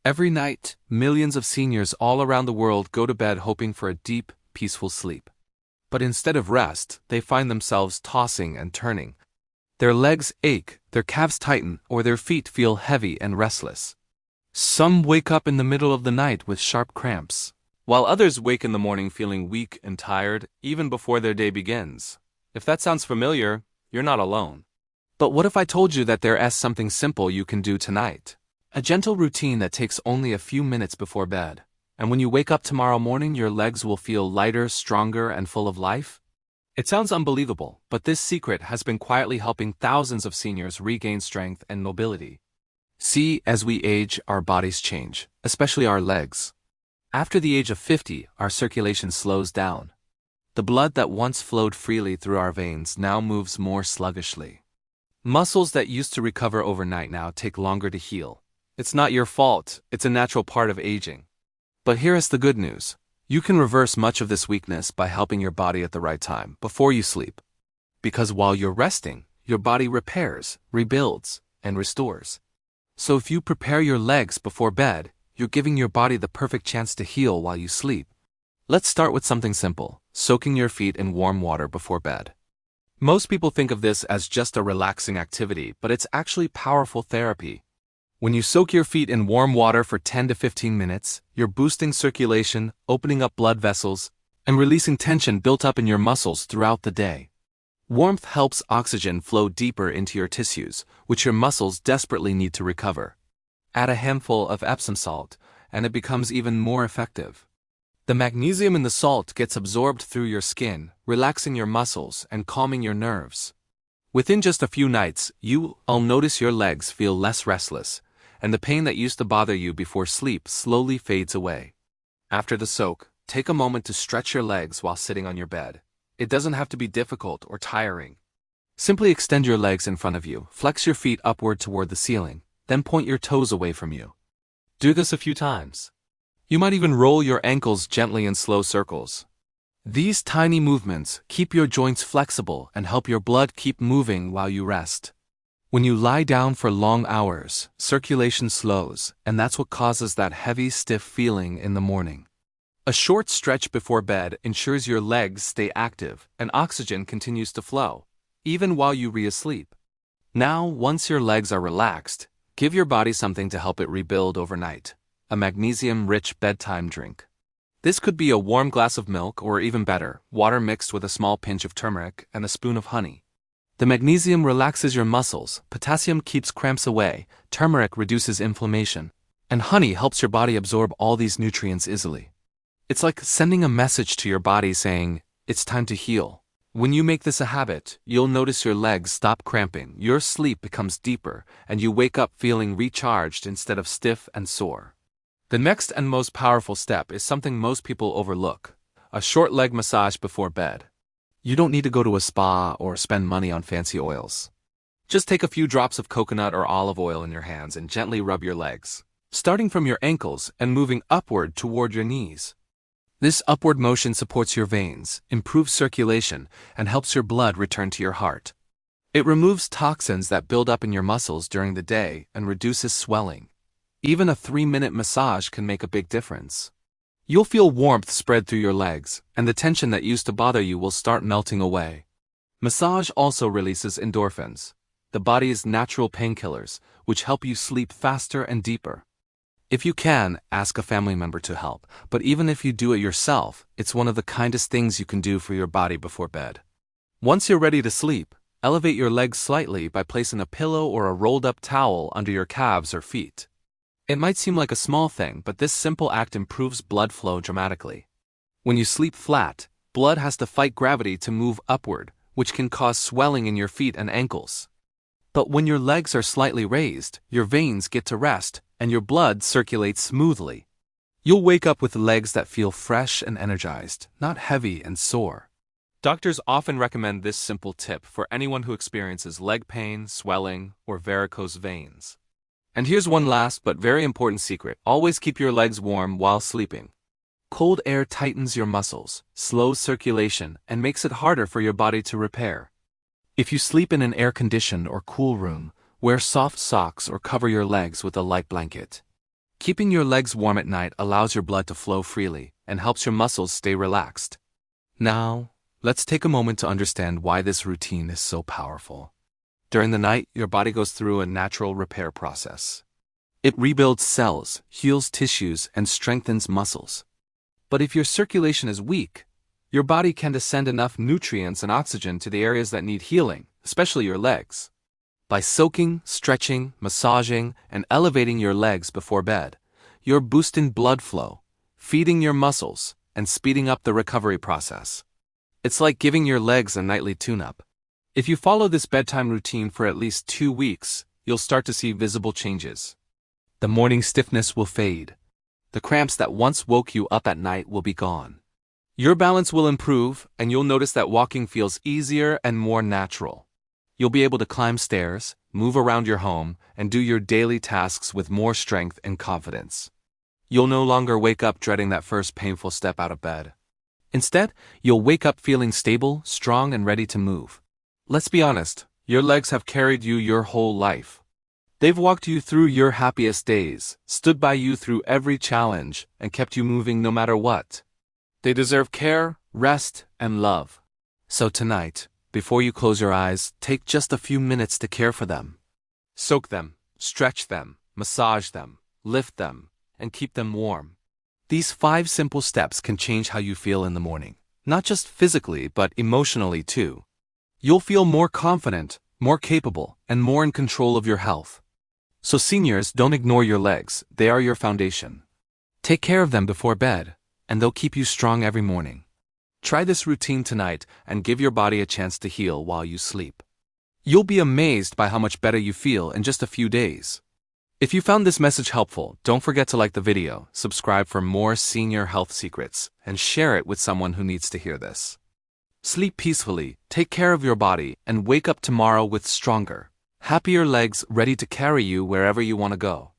Every night, millions of seniors all around the world go to bed hoping for a deep, peaceful sleep. But instead of rest, they find themselves tossing and turning. Their legs ache, their calves tighten, or their feet feel heavy and restless. Some wake up in the middle of the night with sharp cramps, while others wake in the morning feeling weak and tired even before their day begins. If that sounds familiar, you're not alone. But what if I told you that there is something simple you can do tonight? A gentle routine that takes only a few minutes before bed. And when you wake up tomorrow morning, your legs will feel lighter, stronger, and full of life? It sounds unbelievable, but this secret has been quietly helping thousands of seniors regain strength and mobility. See, as we age, our bodies change, especially our legs. After the age of 50, our circulation slows down. The blood that once flowed freely through our veins now moves more sluggishly. Muscles that used to recover overnight now take longer to heal. It's not your fault, it's a natural part of aging. But here is the good news. You can reverse much of this weakness by helping your body at the right time, before you sleep. Because while you're resting, your body repairs, rebuilds, and restores. So if you prepare your legs before bed, you're giving your body the perfect chance to heal while you sleep. Let's start with something simple, soaking your feet in warm water before bed. Most people think of this as just a relaxing activity, but it's actually powerful therapy. When you soak your feet in warm water for 10 to 15 minutes, you're boosting circulation, opening up blood vessels, and releasing tension built up in your muscles throughout the day. Warmth helps oxygen flow deeper into your tissues, which your muscles desperately need to recover. Add a handful of Epsom salt, and it becomes even more effective. The magnesium in the salt gets absorbed through your skin, relaxing your muscles and calming your nerves. Within just a few nights, you'll notice your legs feel less restless, and the pain that used to bother you before sleep slowly fades away. After the soak, take a moment to stretch your legs while sitting on your bed. It doesn't have to be difficult or tiring. Simply extend your legs in front of you, flex your feet upward toward the ceiling, then point your toes away from you. Do this a few times. You might even roll your ankles gently in slow circles. These tiny movements keep your joints flexible and help your blood keep moving while you rest. When you lie down for long hours, circulation slows, and that's what causes that heavy, stiff feeling in the morning. A short stretch before bed ensures your legs stay active and oxygen continues to flow, even while you re-asleep. Now, once your legs are relaxed, give your body something to help it rebuild overnight. A magnesium-rich bedtime drink. This could be a warm glass of milk or even better, water mixed with a small pinch of turmeric and a spoon of honey. The magnesium relaxes your muscles, potassium keeps cramps away, turmeric reduces inflammation, and honey helps your body absorb all these nutrients easily. It's like sending a message to your body saying, it's time to heal. When you make this a habit, you'll notice your legs stop cramping, your sleep becomes deeper, and you wake up feeling recharged instead of stiff and sore. The next and most powerful step is something most people overlook: a short leg massage before bed. You don't need to go to a spa or spend money on fancy oils. Just take a few drops of coconut or olive oil in your hands and gently rub your legs, starting from your ankles and moving upward toward your knees. This upward motion supports your veins, improves circulation, and helps your blood return to your heart. It removes toxins that build up in your muscles during the day and reduces swelling. Even a 3-minute massage can make a big difference. You'll feel warmth spread through your legs, and the tension that used to bother you will start melting away. Massage also releases endorphins, the body's natural painkillers, which help you sleep faster and deeper. If you can, ask a family member to help, but even if you do it yourself, it's one of the kindest things you can do for your body before bed. Once you're ready to sleep, elevate your legs slightly by placing a pillow or a rolled-up towel under your calves or feet. It might seem like a small thing, but this simple act improves blood flow dramatically. When you sleep flat, blood has to fight gravity to move upward, which can cause swelling in your feet and ankles. But when your legs are slightly raised, your veins get to rest, and your blood circulates smoothly. You'll wake up with legs that feel fresh and energized, not heavy and sore. Doctors often recommend this simple tip for anyone who experiences leg pain, swelling, or varicose veins. And here's one last but very important secret: always keep your legs warm while sleeping. Cold air tightens your muscles, slows circulation, and makes it harder for your body to repair. If you sleep in an air-conditioned or cool room, wear soft socks or cover your legs with a light blanket. Keeping your legs warm at night allows your blood to flow freely and helps your muscles stay relaxed. Now, let's take a moment to understand why this routine is so powerful. During the night, your body goes through a natural repair process. It rebuilds cells, heals tissues, and strengthens muscles. But if your circulation is weak, your body can't send enough nutrients and oxygen to the areas that need healing, especially your legs. By soaking, stretching, massaging, and elevating your legs before bed, you're boosting blood flow, feeding your muscles, and speeding up the recovery process. It's like giving your legs a nightly tune-up. If you follow this bedtime routine for at least 2 weeks, you'll start to see visible changes. The morning stiffness will fade. The cramps that once woke you up at night will be gone. Your balance will improve, and you'll notice that walking feels easier and more natural. You'll be able to climb stairs, move around your home, and do your daily tasks with more strength and confidence. You'll no longer wake up dreading that first painful step out of bed. Instead, you'll wake up feeling stable, strong, and ready to move. Let's be honest, your legs have carried you your whole life. They've walked you through your happiest days, stood by you through every challenge, and kept you moving no matter what. They deserve care, rest, and love. So tonight, before you close your eyes, take just a few minutes to care for them. Soak them, stretch them, massage them, lift them, and keep them warm. These 5 simple steps can change how you feel in the morning, not just physically but emotionally too. You'll feel more confident, more capable, and more in control of your health. So seniors, don't ignore your legs, they are your foundation. Take care of them before bed, and they'll keep you strong every morning. Try this routine tonight and give your body a chance to heal while you sleep. You'll be amazed by how much better you feel in just a few days. If you found this message helpful, don't forget to like the video, subscribe for more senior health secrets, and share it with someone who needs to hear this. Sleep peacefully, take care of your body, and wake up tomorrow with stronger, happier legs ready to carry you wherever you want to go.